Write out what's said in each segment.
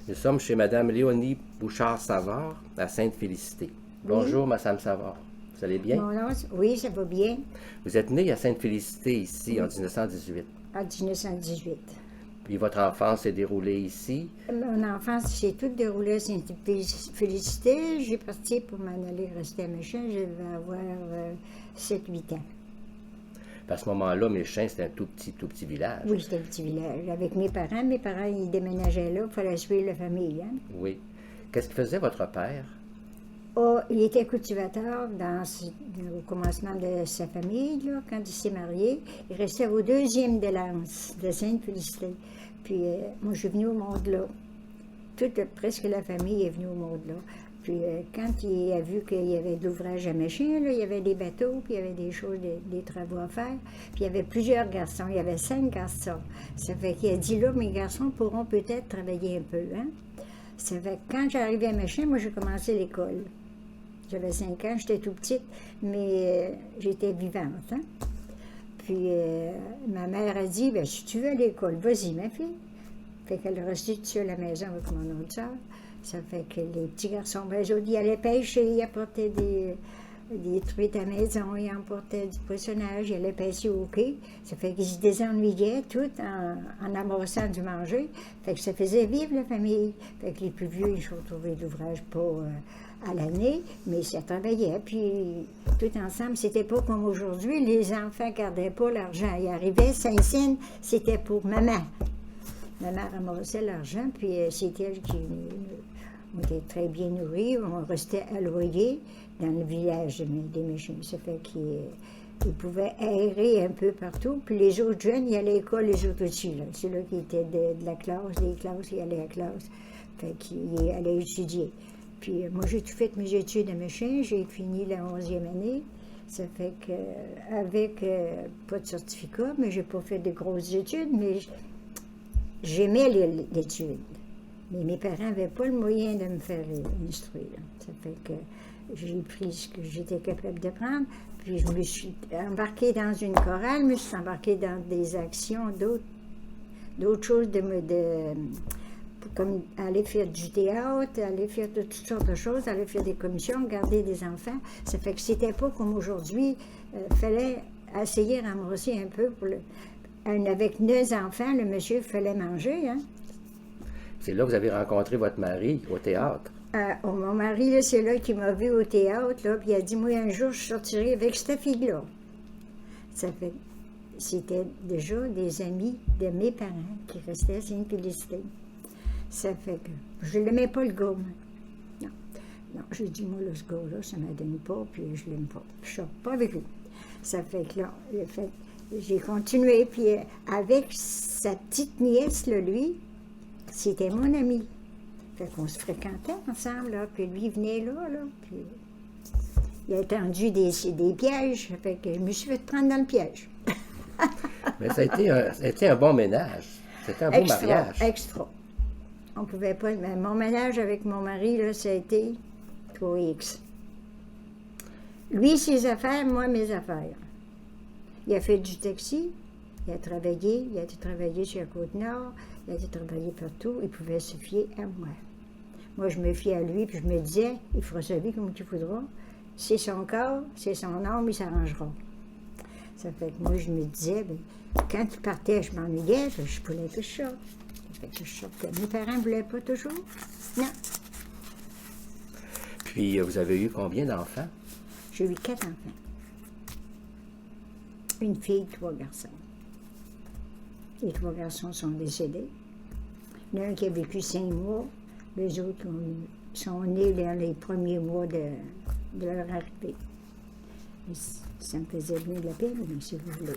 Nous sommes chez Mme Léonie Bouchard-Savard, à Sainte-Félicité. Bonjour, Mme Savard. Vous allez bien? Oui, ça va bien. Vous êtes née à Sainte-Félicité, ici, en 1918. En 1918. Puis votre enfance s'est déroulée ici. Mon enfance s'est toute déroulée à Sainte-Félicité. J'ai parti pour m'en aller rester à Méchin. Je devais avoir 7-8 ans. À ce moment-là, Méchin, c'était un tout petit village. Oui, c'était un petit village. Avec mes parents, ils déménageaient là. Il fallait suivre la famille. Hein? Oui. Qu'est-ce que faisait votre père? Oh, il était cultivateur au commencement de sa famille, là, quand il s'est marié. Il restait au 2e de l'Anse de Sainte-Félicité. Puis moi, je suis venue au monde là. Presque la famille est venue au monde là. Puis quand il a vu qu'il y avait de l'ouvrage à Méchin, là, il y avait des bateaux, puis il y avait des choses, des travaux à faire. Puis il y avait plusieurs garçons, il y avait 5 garçons. Ça fait qu'il a dit là, mes garçons pourront peut-être travailler un peu. Hein? Ça fait que quand j'arrivais à Méchin, moi j'ai commencé l'école. J'avais 5 ans, j'étais tout petite, mais j'étais vivante. Hein? Puis ma mère a dit, bien, si tu veux à l'école, vas-y ma fille. Fait qu'elle est restée seule à la maison avec mon autre soeur. Ça fait que les petits garçons, ben, eux autres, ils allaient pêcher, ils apportaient des truites à la maison, ils emportaient du poissonnage, ils allaient pêcher au quai. Ça fait qu'ils se désennuyaient tout en amassant du manger. Fait que ça faisait vivre la famille. Fait que les plus vieux, ils se retrouvaient de l'ouvrage pas à l'année, mais ça travaillait. Puis tout ensemble, c'était pas comme aujourd'hui. Les enfants gardaient pas l'argent. Ils arrivaient, Saint-Cyne, c'était pour maman. Ma mère ramassait l'argent, puis c'était elle qui... On était très bien nourris, on restait à loyer dans le village des Méchins. Ça fait qu'ils pouvaient aérer un peu partout. Puis les autres jeunes, ils allaient à l'école, les autres aussi. Ceux-là qui étaient de la classe, des classes, ils allaient à la classe. Fait qu'ils allaient étudier. Puis moi, j'ai tout fait mes études à Méchin. J'ai fini la 11e année. Ça fait qu'avec pas de certificat, mais j'ai pas fait de grosses études, mais j'aimais l'étude. Mais mes parents n'avaient pas le moyen de me faire instruire. Ça fait que j'ai pris ce que j'étais capable de prendre, puis je me suis embarquée dans une chorale, je me suis embarquée dans des actions, d'autres choses, comme aller faire du théâtre, aller faire de toutes sortes de choses, aller faire des commissions, garder des enfants. Ça fait que c'était pas comme aujourd'hui. Il fallait essayer de ramasser un peu avec 9 enfants, le monsieur fallait manger, hein? C'est là que vous avez rencontré votre mari au théâtre. Mon mari, là, c'est là qui m'a vu au théâtre, là, puis il a dit, moi, un jour, je sortirai avec cette fille-là. Ça fait, c'était déjà des amis de mes parents qui restaient à Sainte-Félicité. Ça fait que je l'aimais pas, le gars, moi. Non, j'ai dit, moi, là, ce gars-là, ça ne me donne pas, puis je l'aime pas. Je ne sors pas avec lui. Ça fait que là, j'ai continué, puis avec sa petite nièce, là, lui, c'était mon ami. Fait qu'on se fréquentait ensemble, là, puis lui, il venait là, puis il a tendu des pièges, fait que je me suis fait prendre dans le piège. Mais ça a été un bon ménage. C'était un beau mariage. Extra. On pouvait pas... Mais mon ménage avec mon mari, là, ça a été 3X. Lui, ses affaires, moi, mes affaires. Il a fait du taxi, il a travaillé sur la Côte-Nord, il a travaillé partout, il pouvait se fier à moi. Moi, je me fiais à lui, puis je me disais, il fera sa vie comme il faudra. C'est son corps, c'est son âme, il s'arrangera. Ça fait que moi, je me disais, bien, quand il partait, je m'ennuyais, je voulais que je sorte. Ça fait que je sortais. Mes parents ne voulaient pas toujours. Non. Puis, vous avez eu combien d'enfants? J'ai eu 4 enfants. Une fille, 3 garçons. Les 3 garçons sont décédés. L'un qui a vécu 5 mois, les autres sont nés dans les premiers mois de leur arrivée. Ça me faisait bien de la peine, mais si vous voulez.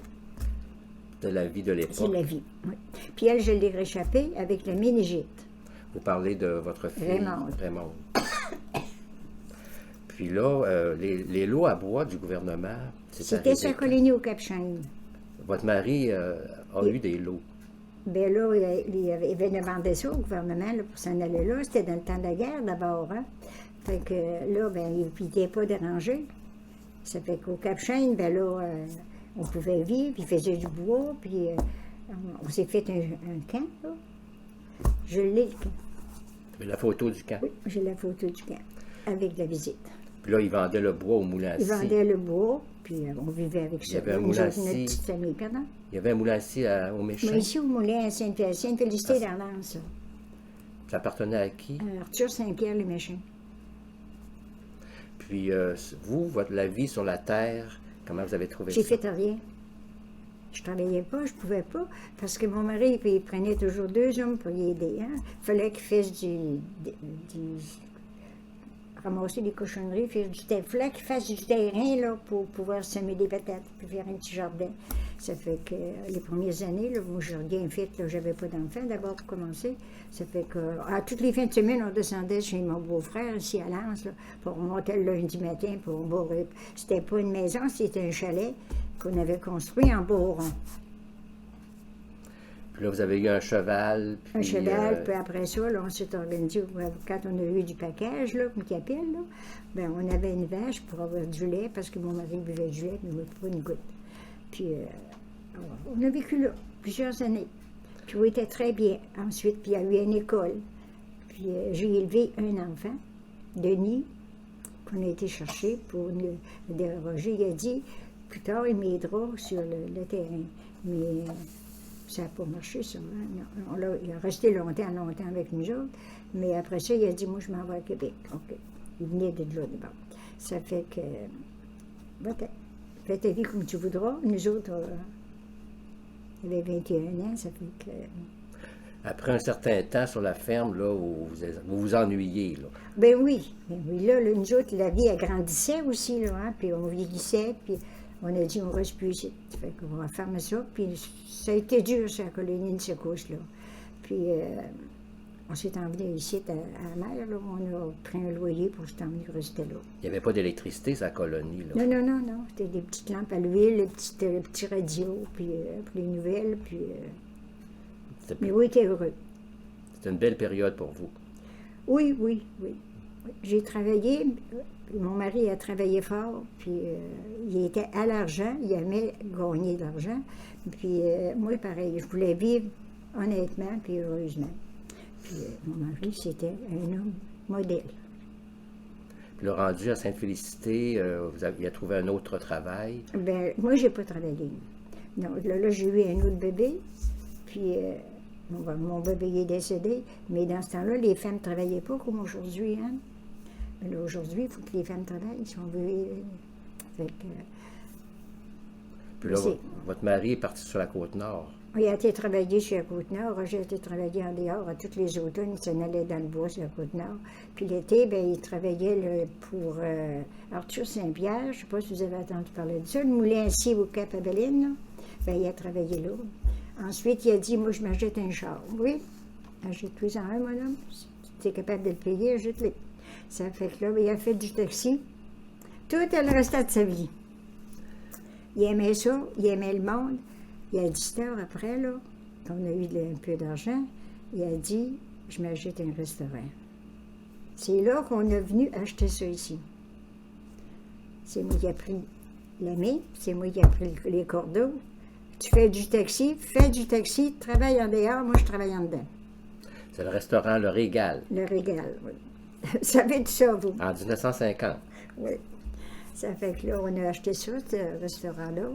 De la vie de l'époque. C'est la vie, oui. Puis elle, je l'ai réchappée avec la méningite. Vous parlez de votre fille, Raymonde. Puis là, les lots à bois du gouvernement, c'était sa colonie au Cap-Chêne. Votre mari a eu des lots. Bien là, il avait demandé ça au gouvernement là, pour s'en aller là. C'était dans le temps de la guerre d'abord. Hein? Fait que là, ben, il n'était pas dérangé. Ça fait qu'au Cap-Chêne, ben là, on pouvait vivre, il faisait du bois, puis on s'est fait un camp, là. Je l'ai, le camp. Mais la photo du camp. Oui, j'ai la photo du camp, avec la visite. Puis là, ils vendaient le bois au moulin à Ils scie. vendaient le bois, puis on vivait avec ça. Il y avait un Nous moulin à autres, notre scie. petite famille, pardon. Il y avait un moulin à scie au Méchant. Mais ici, au moulin à Sainte-Félicité, dans l'Anse, Ça appartenait à qui? Arthur Saint-Pierre, les méchants. Puis vous, la vie sur la terre, comment vous avez trouvé J'ai ça? fait rien. Je travaillais pas, je pouvais pas, parce que mon mari, il prenait toujours 2 hommes pour y aider. Hein. Il fallait qu'il fasse ramasser des cochonneries, faire du terrain. Il fallait qu'il fasse du terrain là, pour pouvoir semer des patates, puis faire un petit jardin. Ça fait que les premières années, là, moi, j'ai rien fait, là, j'avais pas d'enfants d'abord pour commencer. Ça fait que, toutes les fins de semaine, on descendait chez mon beau-frère, ici à Lens, là, pour monter le lundi matin, pour bourrer. C'était pas une maison, c'était un chalet qu'on avait construit en Beauron. Puis là, vous avez eu un cheval. Puis, Un cheval, puis après ça, là, on s'est organisé. Quand on a eu du package, là, comme qu'ils appellent, là, ben, on avait une vache pour avoir du lait, parce que mon mari buvait du lait, mais pas une goutte. Puis, on a vécu là plusieurs années. Puis, on était très bien. Ensuite, puis il y a eu une école. Puis, j'ai élevé un enfant, Denis, qu'on a été chercher pour nous déroger. Il a dit, plus tard, il m'aidera sur le terrain. Mais ça n'a pas marché, ça. Hein? Non, il a resté longtemps avec nous autres. Mais après ça, il a dit, moi, je m'en vais à Québec. OK. Il venait de là, d'abord. Ça fait que, fais ta vie comme tu voudras. Nous autres, il avait 21 ans, ça fait que... Après un certain temps sur la ferme, là, où vous vous ennuyez, là. Ben oui. Là, nous autres, la vie agrandissait aussi, là, hein? Puis on vieillissait, puis on a dit, on reste plus ici. Ça fait qu'on va fermer ça, puis ça a été dur, ça, la colonie de secousse, là. Puis on s'est emmené ici à la mer, là, on a pris un loyer pour s'emmener rester là. Il n'y avait pas d'électricité, sa colonie, là. Non. C'était des petites lampes à l'huile, le petit radio, puis pour les nouvelles, puis... Mais oui, t'es heureux. C'était une belle période pour vous. Oui. J'ai travaillé, mon mari a travaillé fort, puis il était à l'argent, il aimait gagner de l'argent. Puis moi, pareil, je voulais vivre honnêtement, puis heureusement. Puis mon mari, c'était un homme modèle. Puis le rendu à Sainte-Félicité, il a trouvé un autre travail. Ben, moi, j'ai pas travaillé. Non, là j'ai eu un autre bébé, puis... mon bébé est décédé, mais dans ce temps-là, les femmes ne travaillaient pas comme aujourd'hui. Hein? Mais là, aujourd'hui, il faut que les femmes travaillent si on veut. Fait que, puis là, votre mari est parti sur la Côte-Nord. Il a été travailler sur la Côte-Nord. J'ai été travailler en dehors. À tous les automnes, il s'en allait dans le bois sur la Côte-Nord. Puis l'été, ben, il travaillait pour Arthur Saint-Pierre. Je ne sais pas si vous avez entendu parler de ça. Le moulin à scie au Cap-Abeline, là. Ben, il a travaillé là. Ensuite, il a dit, moi, je m'achète un char. Oui, achète-toi-en un, mon homme. Si tu es capable de le payer, achète-le. Ça fait que là, il a fait du taxi tout le restant de sa vie. Il aimait ça, il aimait le monde. Il a dit, cette heure après, là, quand on a eu un peu d'argent, il a dit, je m'achète un restaurant. C'est là qu'on est venu acheter ça ici. C'est moi qui ai pris la main, c'est moi qui ai pris les cordeaux. Tu fais du taxi, travaille en dehors, moi je travaille en dedans. C'est le restaurant Le Régal. Le Régal, oui. Ça fait tout ça, vous. En 1950. Oui. Ça fait que là, on a acheté ça, ce restaurant-là,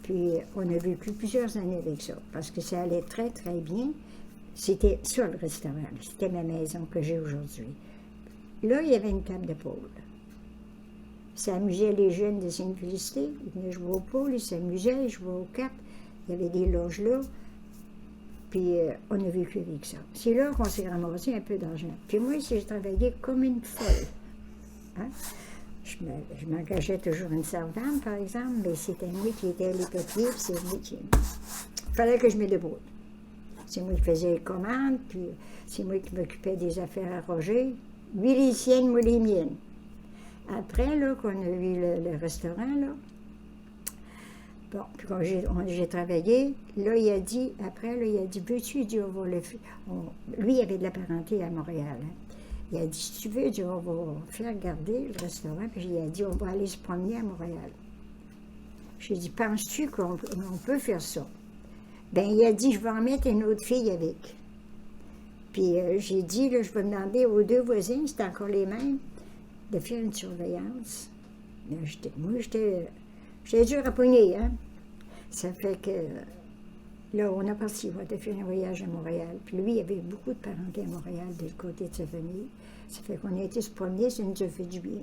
puis on a vécu plusieurs années avec ça, parce que ça allait très, très bien. C'était ça, le restaurant. C'était ma maison que j'ai aujourd'hui. Là, il y avait une table de pôle. Ça amusait les jeunes de Sainte-Félicité. Ils venaient jouer au pôle, ils s'amusaient, ils jouaient aux cartes. Il y avait des loges là. Puis on a vécu avec ça. C'est là qu'on s'est ramassé un peu d'argent. Puis moi, j'ai travaillé comme une folle. Hein? Je m'engageais toujours une servante, par exemple, mais c'était moi qui étais les papiers, puis c'est moi qui... Il fallait que je me débrouille. C'est moi qui faisais les commandes, puis c'est moi qui m'occupais des affaires à Roger. Lui, les siennes, moi, les miennes. Après, là, qu'on a eu le restaurant, là, bon, puis quand j'ai travaillé, là, il a dit, après, là, il a dit, veux-tu, il dit, on va le faire. Lui, il avait de la parenté à Montréal, hein. Il a dit, si tu veux, il dit, on va faire garder le restaurant, puis il a dit, on va aller se promener à Montréal. J'ai dit, penses-tu qu'on peut faire ça? Ben, il a dit, je vais en mettre une autre fille avec. Puis j'ai dit, là, je vais demander aux deux voisins, c'était encore les mêmes, de faire une surveillance. Là, j'étais dur à pogner, hein. Ça fait que, là, on a parti de faire un voyage à Montréal. Puis lui, il avait beaucoup de parenté à Montréal, de côté de sa famille. Ça fait qu'on a été se promener, ça nous a fait du bien.